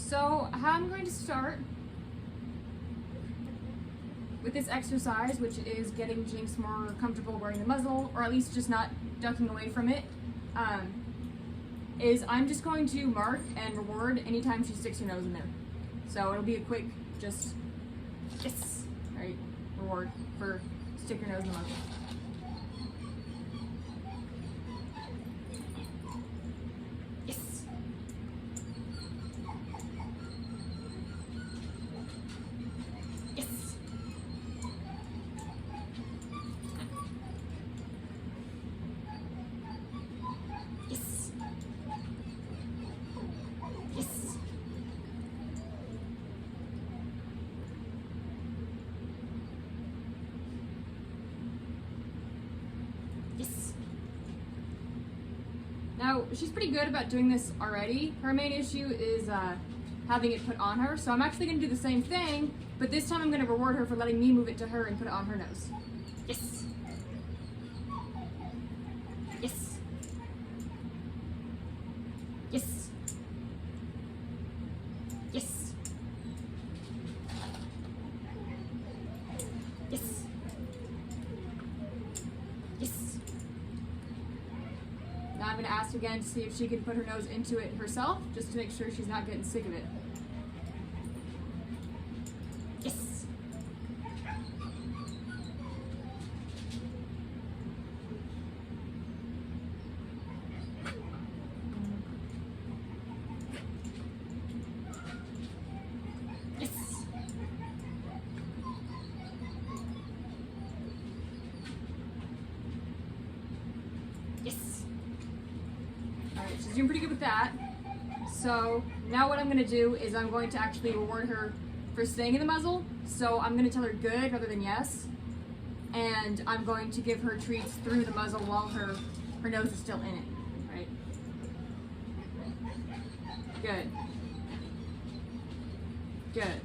So how I'm going to start with this exercise, which is getting Jinx more comfortable wearing the muzzle, or at least just not ducking away from it, is I'm just going to mark and reward anytime she sticks her nose in there. So it'll be a quick, just, yes, right, reward for stick your nose in the muzzle. Yes. Yes. Yes. Yes. Yes. Now, she's pretty good about doing this already. Her main issue is having it put on her, so I'm actually going to do the same thing, but this time I'm going to reward her for letting me move it to her and put it on her nose. Yes. Yes. Yes. Yes. Yes. Yes. Now I'm going to ask again to see if she can put her nose into it herself, just to make sure she's not getting sick of it. Yes. Yes. Yes. Alright, she's doing pretty good with that. So now what I'm going to do is I'm going to actually reward her for staying in the muzzle. So I'm going to tell her good rather than yes. And I'm going to give her treats through the muzzle while her nose is still in it. Right? Good. Good.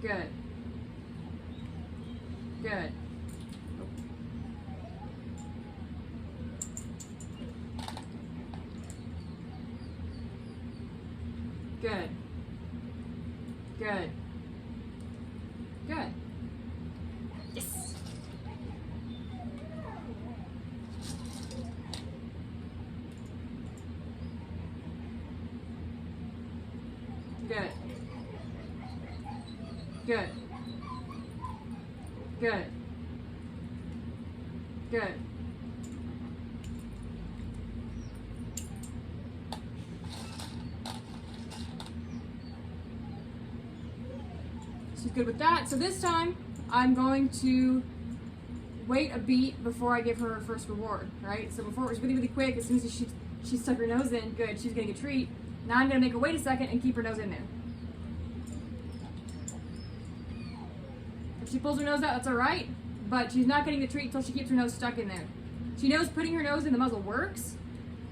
Good. Good. Good. Good. Good. Yes. Good. Good. Good. Good. She's good with that. So this time, I'm going to wait a beat before I give her her first reward, right? So before it was really, really quick. As soon as she stuck her nose in, good, she's getting a treat. Now I'm gonna make her wait a second and keep her nose in there. If she pulls her nose out, that's all right, but she's not getting the treat until she keeps her nose stuck in there. She knows putting her nose in the muzzle works,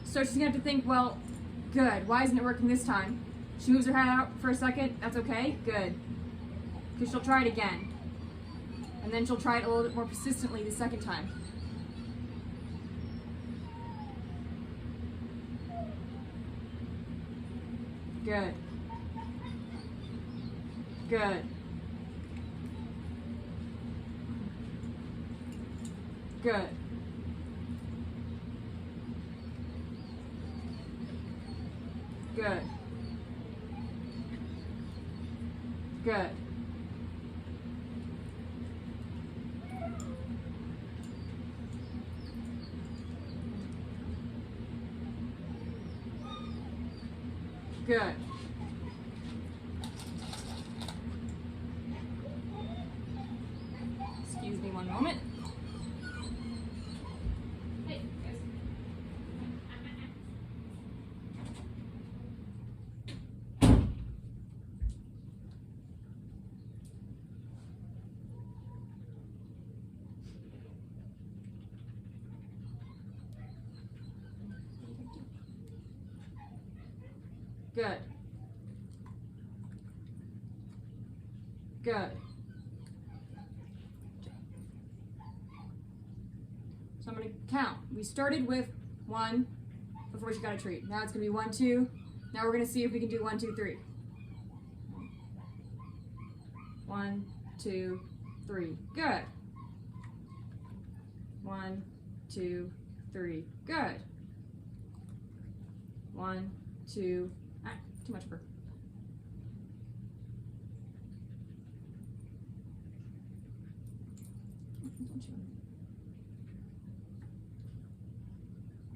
so she's gonna have to think, well, good, why isn't it working this time? She moves her head out for a second, that's okay, good. Because she'll try it again. And then she'll try it a little bit more persistently the second time. Good. Good. Good. Good. Good. Good. Excuse me one moment. Hey, guys. Good. Good. So I'm going to count. We started with 1 before she got a treat. Now it's going to be 1, 2, Now we're gonna see if we can do 1, 2, 3. 1, 2, 3. Good. 1, 2, 3. Good. 1, 2. Too much for.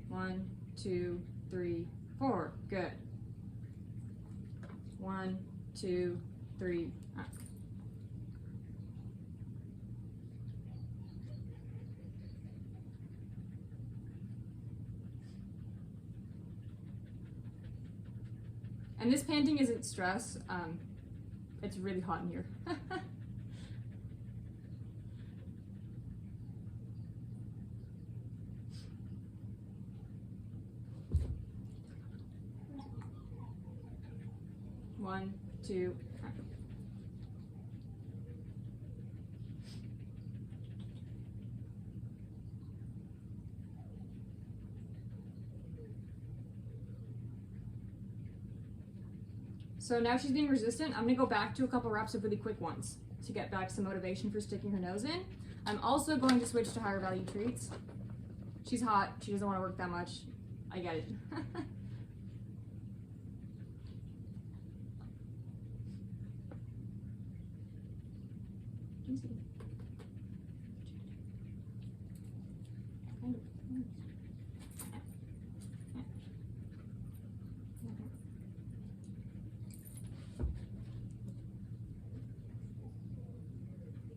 One, 2, 3, 4. Good. 1, 2, 3. And this panting isn't stress. It's really hot in here. One, two. So now she's being resistant. I'm gonna go back to a couple reps of really quick ones to get back some motivation for sticking her nose in. I'm also going to switch to higher value treats. She's hot, she doesn't want to work that much. I get it.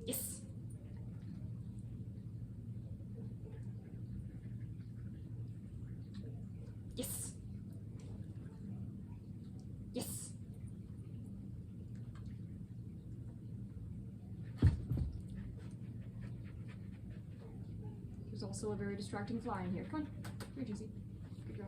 Yes. Yes. Yes. There's also a very distracting fly in here. Come on. Here, Juicy. Good girl.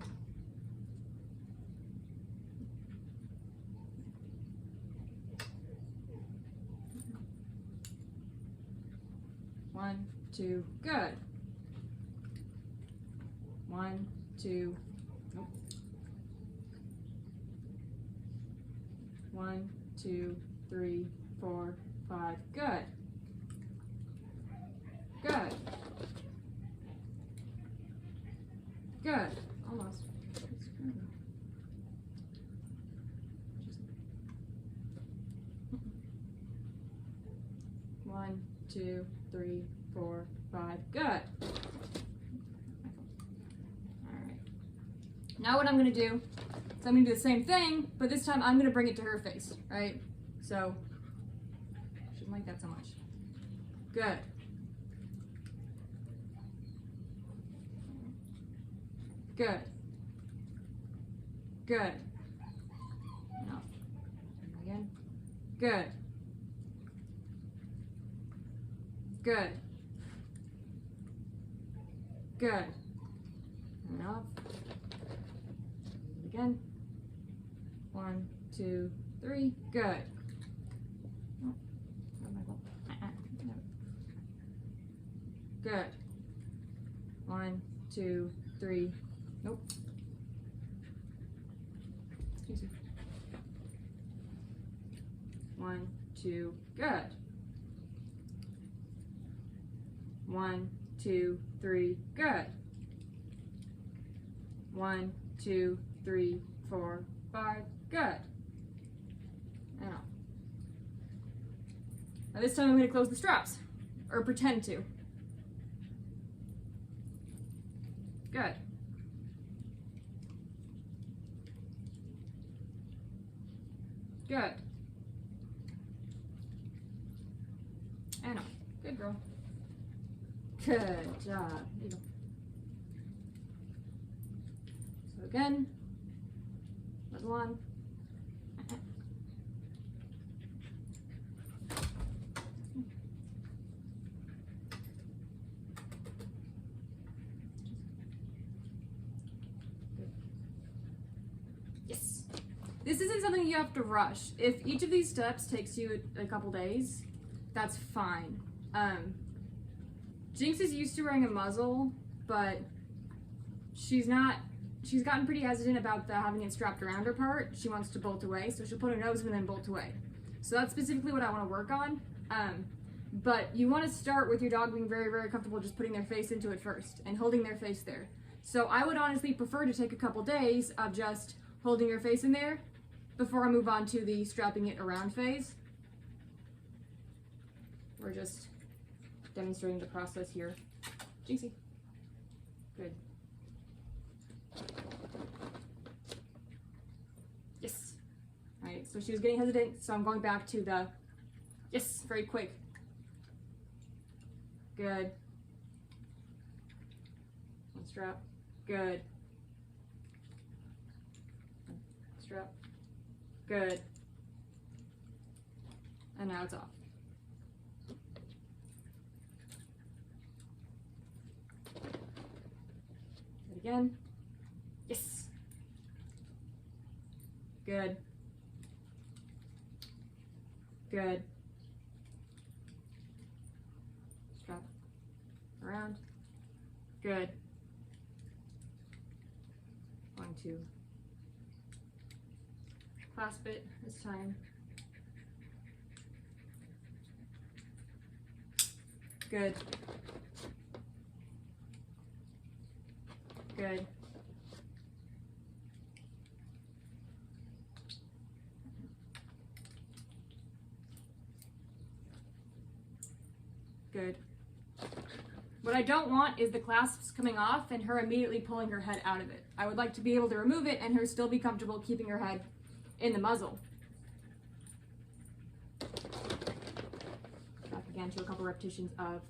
One, two, good. 1, 2, nope. 1, 2, 3, 4, 5, good. Good. Good. Almost. 1, 2, 3, 4, 5, good. Alright. Now what I'm gonna do is I'm gonna do the same thing, but this time I'm gonna bring it to her face, right? So, shouldn't like that so much. Good. Good. Good. Enough. Again. Good. Good. Good. Enough. Again. 1, 2, 3. Good. Oh, good. 1, 2, 3. Nope. Excuse me. 1, 2. Good. 1, 2, 3. Good. 1, 2, 3, 4, 5. Good. And off. Now this time I'm going to close the straps, or pretend to. Good. Good. And off. Good girl. Good job. Here you go. So again, muzzle on. Yes. This isn't something you have to rush. If each of these steps takes you a couple days, that's fine. Jinx is used to wearing a muzzle, but she's not she's gotten pretty hesitant about having it strapped around her part. She wants to bolt away, so she'll put her nose in and then bolt away. So that's specifically what I want to work on. But you want to start with your dog being very, very comfortable just putting their face into it first and holding their face there. So I would honestly prefer to take a couple days of just holding your face in there before I move on to the strapping it around phase. We're just demonstrating the process here. Jinxie. Good. Yes. All right, so she was getting hesitant, so I'm going back to the, yes, very quick. Good. One strap. Good. Strap. Good. And now it's off. Again. Yes. Good. Good. Strap around. Good. Going to clasp it this time. Good. Good. Good. What I don't want is the clasps coming off and her immediately pulling her head out of it. I would like to be able to remove it and her still be comfortable keeping her head in the muzzle. Back again to a couple repetitions of,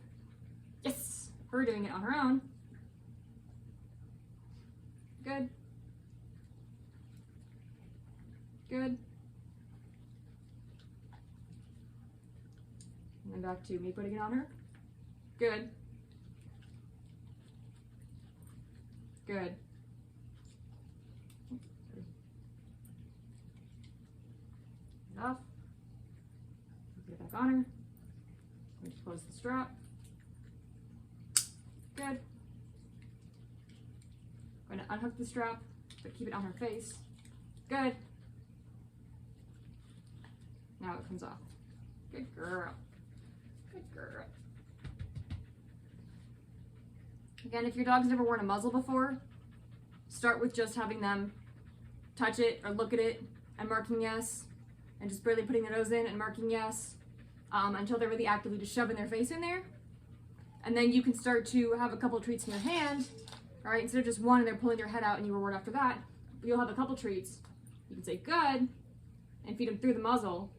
yes, her doing it on her own. Good. Good. And then back to me putting it on her. Good. Good. Get it off. Put it back on her. Just close the strap. Good. I'm going to unhook the strap, but keep it on her face. Good. Now it comes off. Good girl. Good girl. Again, if your dog's never worn a muzzle before, start with just having them touch it or look at it and marking yes, and just barely putting their nose in and marking yes, until they're really actively just shoving their face in there. And then you can start to have a couple treats in your hand. All right, instead of just one and they're pulling their head out and you reward after that, you'll have a couple treats. You can say good and feed them through the muzzle.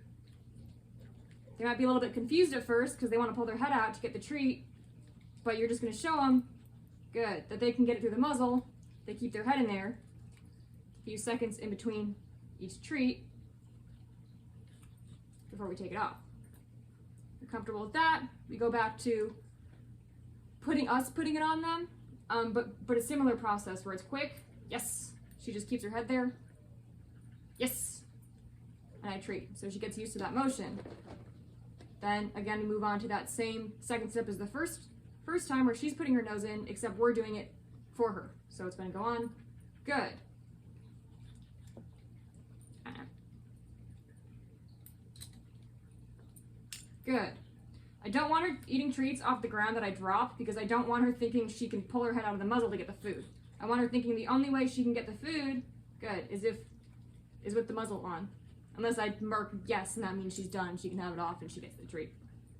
They might be a little bit confused at first because they want to pull their head out to get the treat, but you're just going to show them, good, that they can get it through the muzzle. They keep their head in there, a few seconds in between each treat before we take it off. If you're comfortable with that, we go back to putting it on them, but a similar process where it's quick. Yes, she just keeps her head there. Yes, and I treat, so she gets used to that motion. Then again, we move on to that same second step as the first time where she's putting her nose in, except we're doing it for her. So it's going to go on. Good. Good. I don't want her eating treats off the ground that I drop because I don't want her thinking she can pull her head out of the muzzle to get the food. I want her thinking the only way she can get the food, good, is with the muzzle on. Unless I mark yes, and that means she's done, she can have it off and she gets the treat.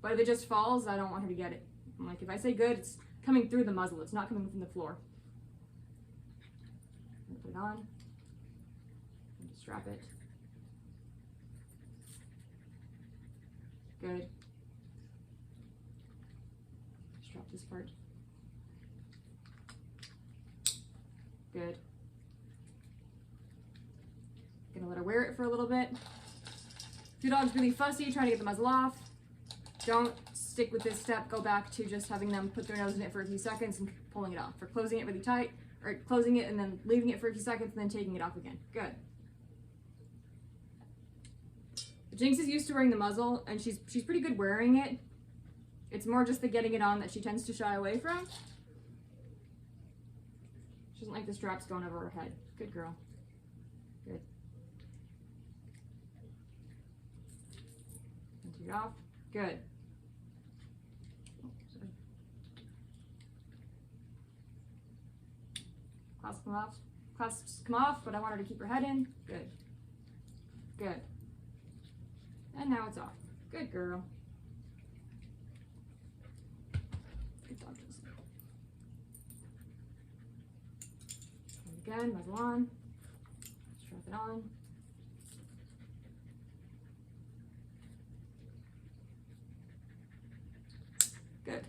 But if it just falls, I don't want her to get it. I'm like, if I say good, it's coming through the muzzle, it's not coming from the floor. Put it on, and strap it. Good. Strap this part. Good. Gonna let her wear it for a little bit. If your dog's really fussy, trying to get the muzzle off, don't stick with this step. Go back to just having them put their nose in it for a few seconds and pulling it off. For closing it really tight, or closing it and then leaving it for a few seconds and then taking it off again. Good. Jinx is used to wearing the muzzle and she's pretty good wearing it. It's more just the getting it on that she tends to shy away from. She doesn't like the straps going over her head. Good girl. Good. And take it off. Good. Oh, sorry. Clasps come off. Clasps come off, but I want her to keep her head in. Good. Good. And now it's off. Good girl. Good dog, Joseph. And again, muzzle on. Strap it on. Good.